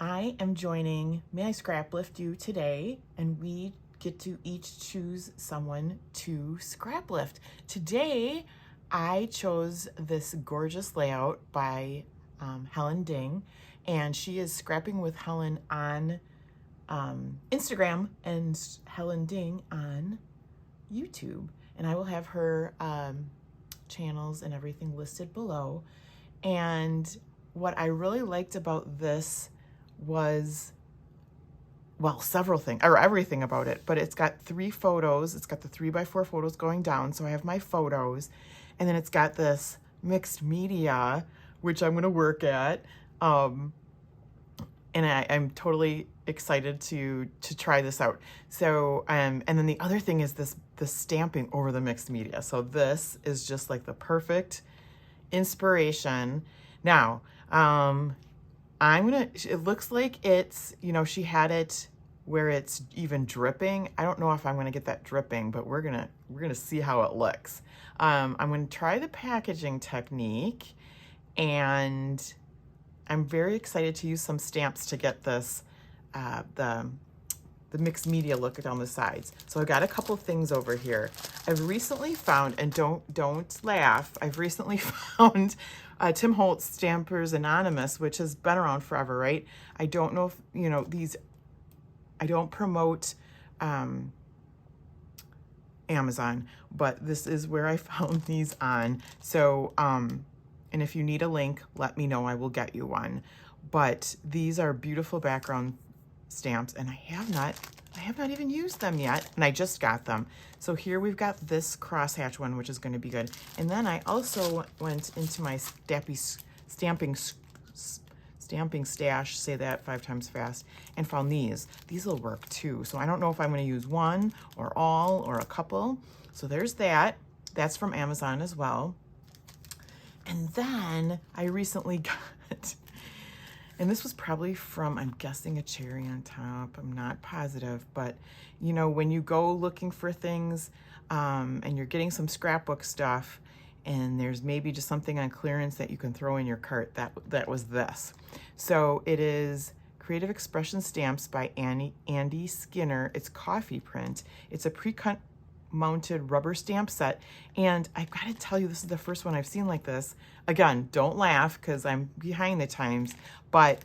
I am joining May I Scraplift You today, and we get to each choose someone to scrap lift. Today, I chose this gorgeous layout by Helen Ding, and she is scrapping with Helen on Instagram and Helen Ding on YouTube. And I will have her channels and everything listed below. And what I really liked about this was, well, several things, or everything about it, but it's got 3 photos. It's got the 3x4 photos going down, so I have my photos, and then it's got this mixed media, which I'm gonna work at, and I'm totally excited to try this out. So, and then the other thing is the stamping over the mixed media. So this is just like the perfect inspiration. Now, it looks like it's, you know, she had it where it's even dripping. I don't know if I'm gonna get that dripping, but we're gonna see how it looks. I'm gonna try the packaging technique, and I'm very excited to use some stamps to get this, the mixed media look down the sides. So I've got a couple things over here. I've recently found, and don't laugh, I've recently found Tim Holtz Stampers Anonymous, which has been around forever, right? I don't know if, you know, these, I don't promote Amazon, but this is where I found these on. So, and if you need a link, let me know, I will get you one. But these are beautiful background stamps, and I have not even used them yet, and I just got them. So here we've got this crosshatch one, which is going to be good. And then I also went into my stamping stash, say that 5 times fast, and found these. These will work too. So I don't know if I'm going to use one or all or a couple. So there's that. That's from Amazon as well. And then I recently got, and this was probably from, I'm guessing, a cherry on top. I'm not positive, but you know, when you go looking for things and you're getting some scrapbook stuff, and there's maybe just something on clearance that you can throw in your cart, that was this. So it is Creative Expression Stamps by Andy Skinner. It's coffee print. It's a pre-cut mounted rubber stamp set, and I've got to tell you, this is the first one I've seen like this. Again, don't laugh because I'm behind the times, but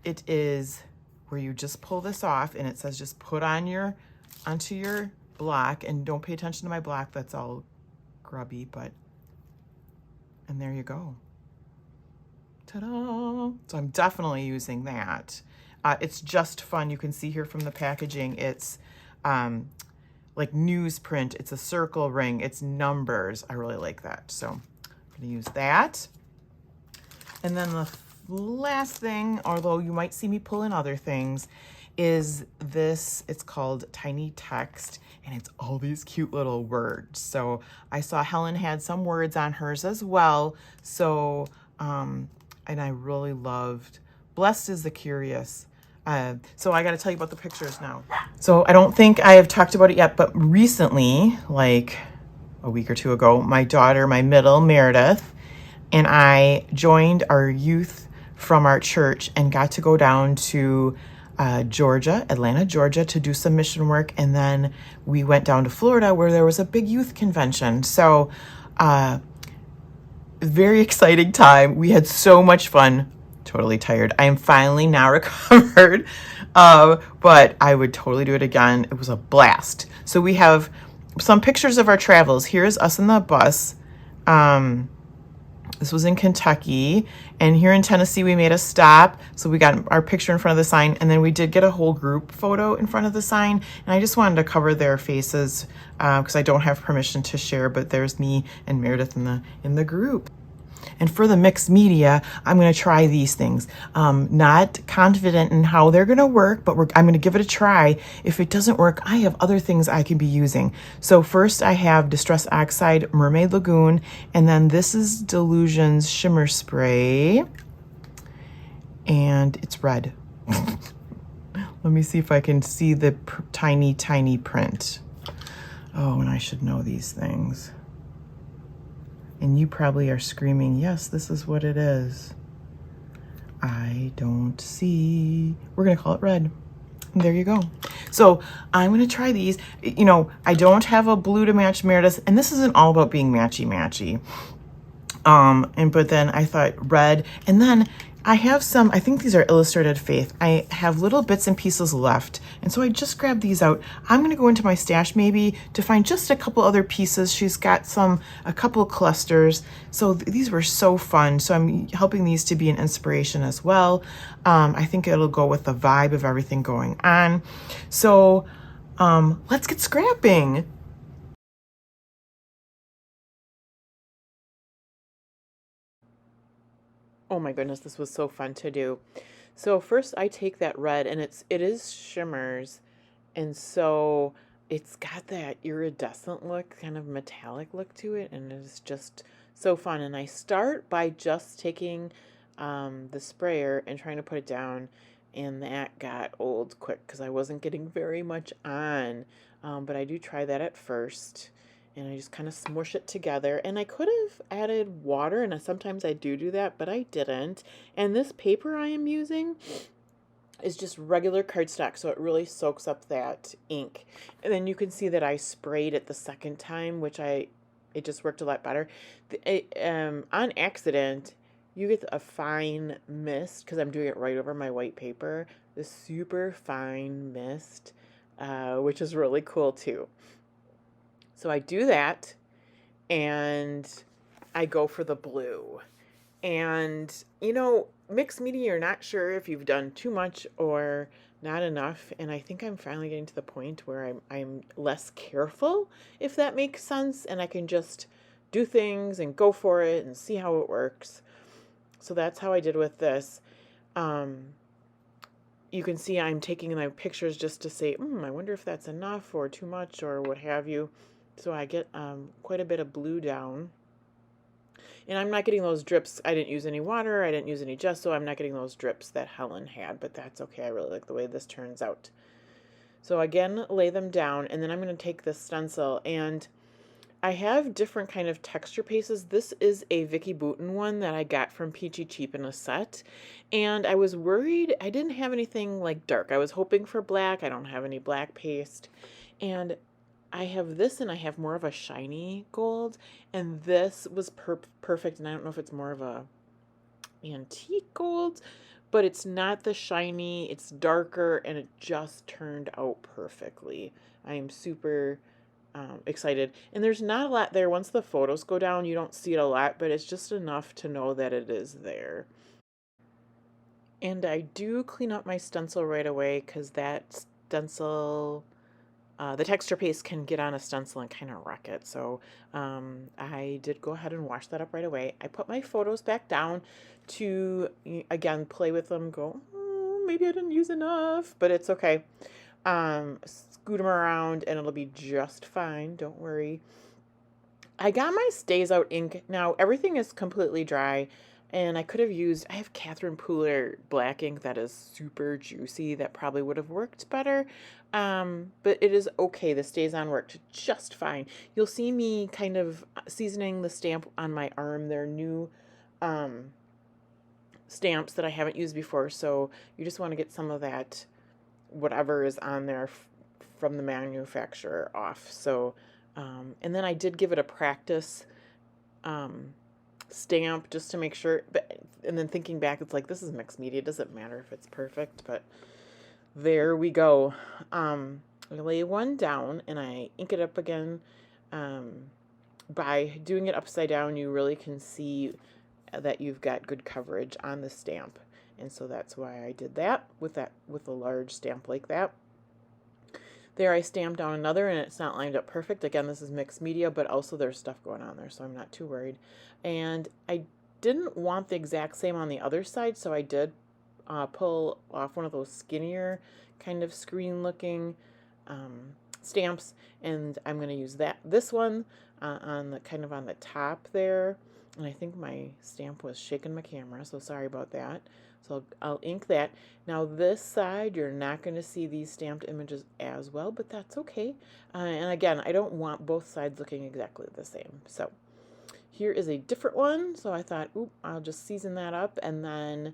it is where you just pull this off, and it says just put on onto your block, and don't pay attention to my block, that's all grubby, but, and there you go. Ta-da! So I'm definitely using that. It's just fun. You can see here from the packaging, it's like newsprint, it's a circle ring, it's numbers. I really like that. So I'm gonna use that. And then the last thing, although you might see me pull in other things, is this. It's called Tiny Text, and it's all these cute little words. So I saw Helen had some words on hers as well. So, and I really loved Blessed is the Curious. So I got to tell you about the pictures now. So I don't think I have talked about it yet, but recently, like a week or 2 ago, my daughter, my middle, Meredith, and I joined our youth from our church and got to go down to Atlanta, Georgia, to do some mission work. And then we went down to Florida where there was a big youth convention. So very exciting time. We had so much fun. Totally tired. I am finally now recovered, but I would totally do it again. It was a blast. So we have some pictures of our travels. Here's us in the bus. This was in Kentucky, and here in Tennessee we made a stop. So we got our picture in front of the sign, and then we did get a whole group photo in front of the sign. And I just wanted to cover their faces because I don't have permission to share, but there's me and Meredith in the group. And for the mixed media, I'm going to try these things. Not confident in how they're going to work, but I'm going to give it a try. If it doesn't work, I have other things I can be using. So first I have Distress Oxide Mermaid Lagoon, and then this is Delusion's Shimmer Spray, and it's red. Let me see if I can see the tiny print. Oh, and I should know these things. And you probably are screaming, yes, this is what it is. I don't see. We're going to call it red. There you go. So I'm going to try these. You know, I don't have a blue to match Meredith, and this isn't all about being matchy-matchy. But then I thought red, and then I have some, I think these are Illustrated Faith. I have little bits and pieces left, and so I just grabbed these out. I'm gonna go into my stash maybe to find just a couple other pieces. She's got a couple clusters. So these were so fun. So I'm helping these to be an inspiration as well. I think it'll go with the vibe of everything going on. So let's get scrapping. Oh my goodness, this was so fun to do. So first I take that red, and it is shimmers, and so it's got that iridescent look, kind of metallic look to it, and it is just so fun. And I start by just taking the sprayer and trying to put it down, and that got old quick because I wasn't getting very much on. But I do try that at first, and I just kind of smush it together. And I could have added water, and sometimes I do that, but I didn't. And this paper I am using is just regular cardstock, so it really soaks up that ink. And then you can see that I sprayed it the second time, which it just worked a lot better. On accident, you get a fine mist, because I'm doing it right over my white paper, this super fine mist, which is really cool too. So I do that, and I go for the blue. And, you know, mixed media, you're not sure if you've done too much or not enough. And I think I'm finally getting to the point where I'm less careful, if that makes sense. And I can just do things and go for it and see how it works. So that's how I did with this. You can see I'm taking my pictures just to say, I wonder if that's enough or too much or what have you. So I get quite a bit of blue down. And I'm not getting those drips. I didn't use any water. I didn't use any gesso. I'm not getting those drips that Helen had, but that's okay. I really like the way this turns out. So again, lay them down, and then I'm going to take this stencil, and I have different kind of texture pastes. This is a Vicky Bouton one that I got from Peachy Cheap in a set, and I was worried I didn't have anything like dark. I was hoping for black. I don't have any black paste, and I have this, and I have more of a shiny gold, and this was perfect. And I don't know if it's more of a antique gold, but it's not the shiny, it's darker, and it just turned out perfectly. I am super excited. And there's not a lot there. Once the photos go down, you don't see it a lot, but it's just enough to know that it is there. And I do clean up my stencil right away, because that stencil, the texture paste can get on a stencil and kind of wreck it. So I did go ahead and wash that up right away. I put my photos back down to, again, play with them, go, maybe I didn't use enough, but it's okay. Scoot them around and it'll be just fine. Don't worry. I got my Stays Out ink. Now everything is completely dry, and I could have used, I have Catherine Pooler black ink that is super juicy. That probably would have worked better. But it is okay. The Stays On worked just fine. You'll see me kind of seasoning the stamp on my arm. They're new stamps that I haven't used before, so you just want to get some of that, whatever is on there from the manufacturer, off. So, and then I did give it a practice stamp just to make sure, and then thinking back, it's like, this is mixed media, it doesn't matter if it's perfect, but there we go. I lay one down and I ink it up again. By doing it upside down, you really can see that you've got good coverage on the stamp, and so that's why I did that with a large stamp like that. There I stamped down another, and it's not lined up perfect. Again, this is mixed media, but also there's stuff going on there, so I'm not too worried. And I didn't want the exact same on the other side, so I did pull off one of those skinnier kind of screen looking stamps, and I'm going to use this one on the kind of on the top there. And I think my stamp was shaking my camera, so sorry about that. So I'll ink that. Now this side, you're not going to see these stamped images as well, but that's okay. And again, I don't want both sides looking exactly the same. So here is a different one. So I thought, I'll just season that up and then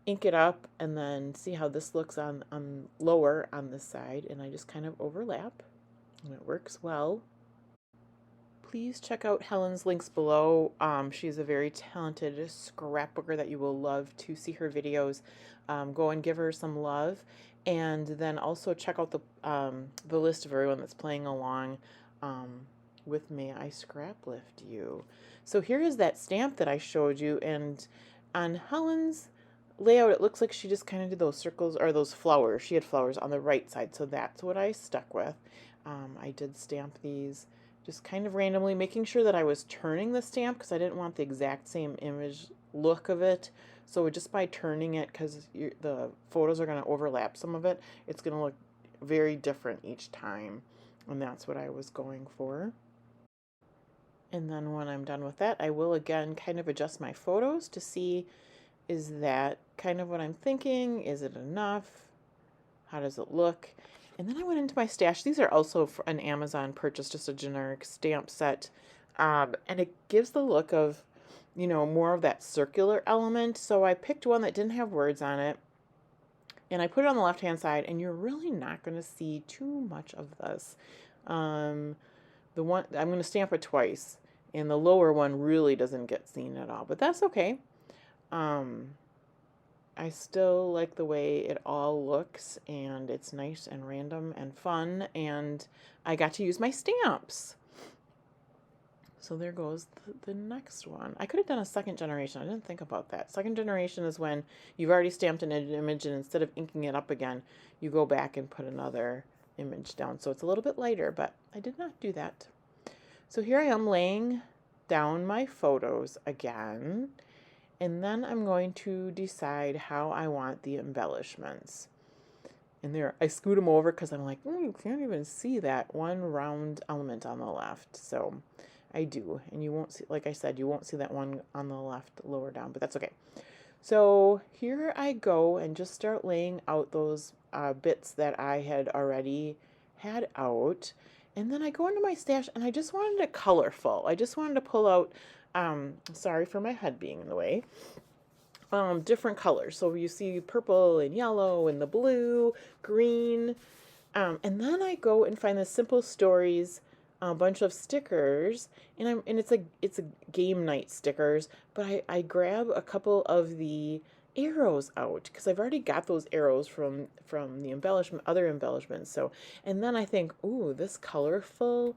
ink it up and then see how this looks on lower on this side, and I just kind of overlap and it works well. Please check out Helen's links below. She's a very talented scrapbooker that you will love to see her videos. Go and give her some love, and then also check out the list of everyone that's playing along with May I Scraplift You. So here is that stamp that I showed you, and on Helen's layout it looks like she just kind of did those circles or those flowers. She had flowers on the right side, so that's what I stuck with. I did stamp these just kind of randomly, making sure that I was turning the stamp because I didn't want the exact same image look of it. So just by turning it, because the photos are going to overlap some of it, it's going to look very different each time. And that's what I was going for. And then when I'm done with that, I will again kind of adjust my photos to see, is that kind of what I'm thinking? Is it enough? How does it look? And then I went into my stash. These are also an Amazon purchase, just a generic stamp set. And it gives the look of, you know, more of that circular element. So I picked one that didn't have words on it. And I put it on the left-hand side, and you're really not going to see too much of this. The one I'm going to stamp it twice, and the lower one really doesn't get seen at all, but that's okay. I still like the way it all looks, and it's nice and random and fun, and I got to use my stamps. So there goes the next one. I could have done a second generation. I didn't think about that. Second generation is when you've already stamped an image, and instead of inking it up again, you go back and put another image down. So it's a little bit lighter, but I did not do that. So here I am laying down my photos again. And then I'm going to decide how I want the embellishments. And there, I scoot them over because I'm like, you can't even see that one round element on the left. So I do. And you won't see, like I said, you won't see that one on the left lower down, but that's okay. So here I go and just start laying out those bits that I had already had out. And then I go into my stash, and I just wanted it colorful. I just wanted to pull out, sorry for my head being in the way, different colors. So you see purple and yellow and the blue, green. And then I go and find the Simple Stories bunch of stickers, and it's a game night stickers, but I grab a couple of the arrows out because I've already got those arrows from the other embellishments. So, and then I think, ooh, this colorful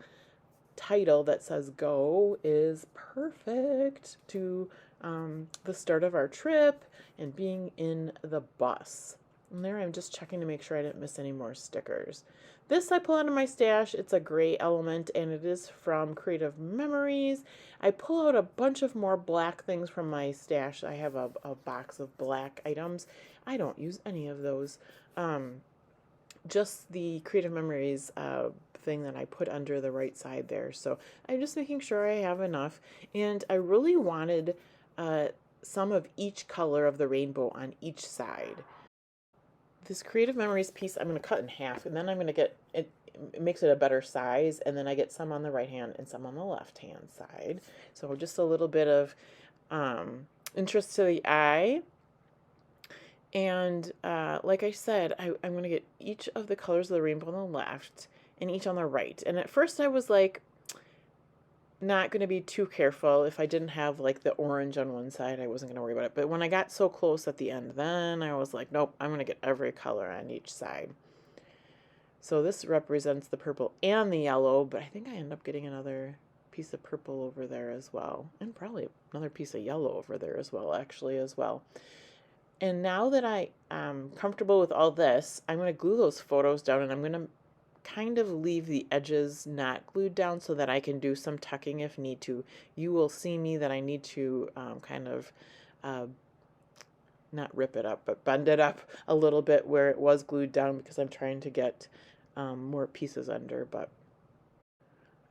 title that says "Go" is perfect to the start of our trip and being in the bus. And there I'm just checking to make sure I didn't miss any more stickers. This I pull out of my stash. It's a gray element, and it is from Creative Memories. I pull out a bunch of more black things from my stash. I have a box of black items. I don't use any of those. Just the Creative Memories thing that I put under the right side there. So I'm just making sure I have enough. And I really wanted some of each color of the rainbow on each side. This Creative Memories piece I'm going to cut in half, and then I'm going to get it. It makes it a better size, and then I get some on the right hand and some on the left hand side. So just a little bit of interest to the eye. And like I said, I'm going to get each of the colors of the rainbow on the left and each on the right. And at first I was like, not going to be too careful. If I didn't have like the orange on one side, I wasn't going to worry about it. But when I got so close at the end, then I was like, nope, I'm going to get every color on each side. So this represents the purple and the yellow, but I think I end up getting another piece of purple over there as well. And probably another piece of yellow over there as well, actually, as well. And now that I am comfortable with all this, I'm going to glue those photos down, and I'm going to kind of leave the edges not glued down so that I can do some tucking if need to. You will see me that I need to kind of not rip it up, but bend it up a little bit where it was glued down because I'm trying to get more pieces under. But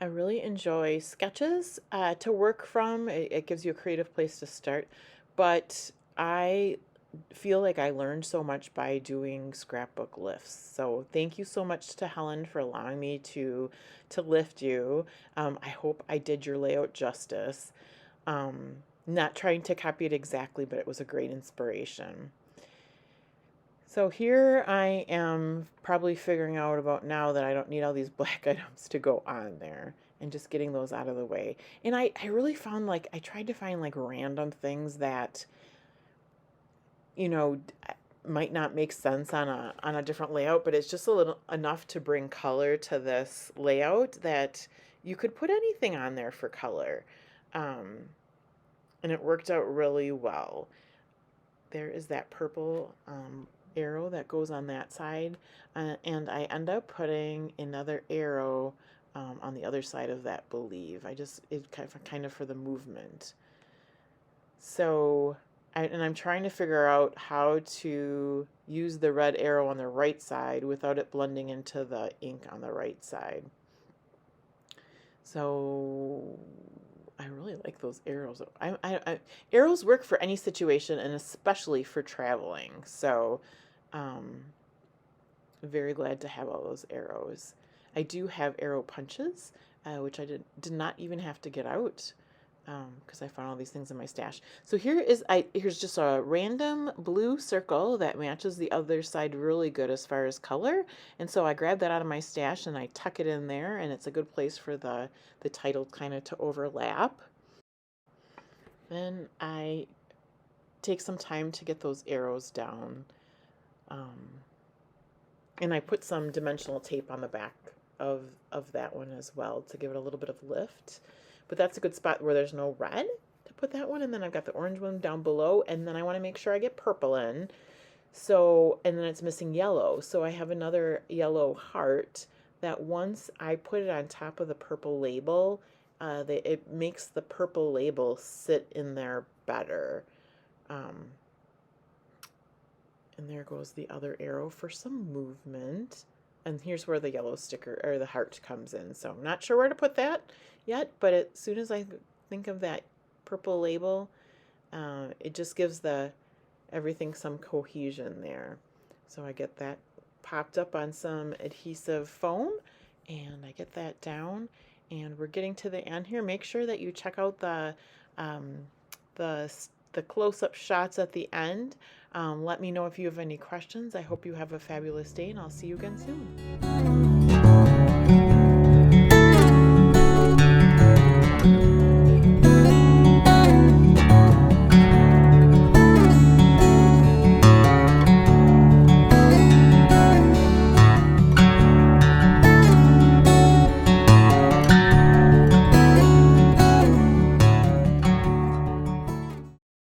I really enjoy sketches to work from. It gives you a creative place to start, but I feel like I learned so much by doing scrapbook lifts. So thank you so much to Helen for allowing me to lift you. I hope I did your layout justice. Not trying to copy it exactly, but it was a great inspiration. So here I am probably figuring out about now that I don't need all these black items to go on there, and just getting those out of the way. And I really found, like, I tried to find like random things that, you know, might not make sense on a different layout, but it's just a little enough to bring color to this layout that you could put anything on there for color. And it worked out really well. There is that purple arrow that goes on that side, and I end up putting another arrow on the other side of that, believe. It kind of for the movement. So, and I'm trying to figure out how to use the red arrow on the right side without it blending into the ink on the right side. So I really like those arrows. Arrows work for any situation, and especially for traveling. So very glad to have all those arrows. I do have arrow punches, which I did not even have to get out, because I found all these things in my stash. So here's just a random blue circle that matches the other side really good as far as color. And so I grabbed that out of my stash and I tuck it in there, and it's a good place for the title kind of to overlap. Then I take some time to get those arrows down. And I put some dimensional tape on the back of that one as well to give it a little bit of lift. But that's a good spot where there's no red to put that one. And then I've got the orange one down below, and then I want to make sure I get purple in. So, and then it's missing yellow. So I have another yellow heart that once I put it on top of the purple label, it makes the purple label sit in there better. And there goes the other arrow for some movement. And here's where the yellow sticker or the heart comes in. So I'm not sure where to put that yet, but as soon as I think of that purple label, it just gives everything some cohesion there. So I get that popped up on some adhesive foam, and I get that down, and we're getting to the end here. Make sure that you check out the close-up shots at the end. Let me know if you have any questions. I hope you have a fabulous day, and I'll see you again soon.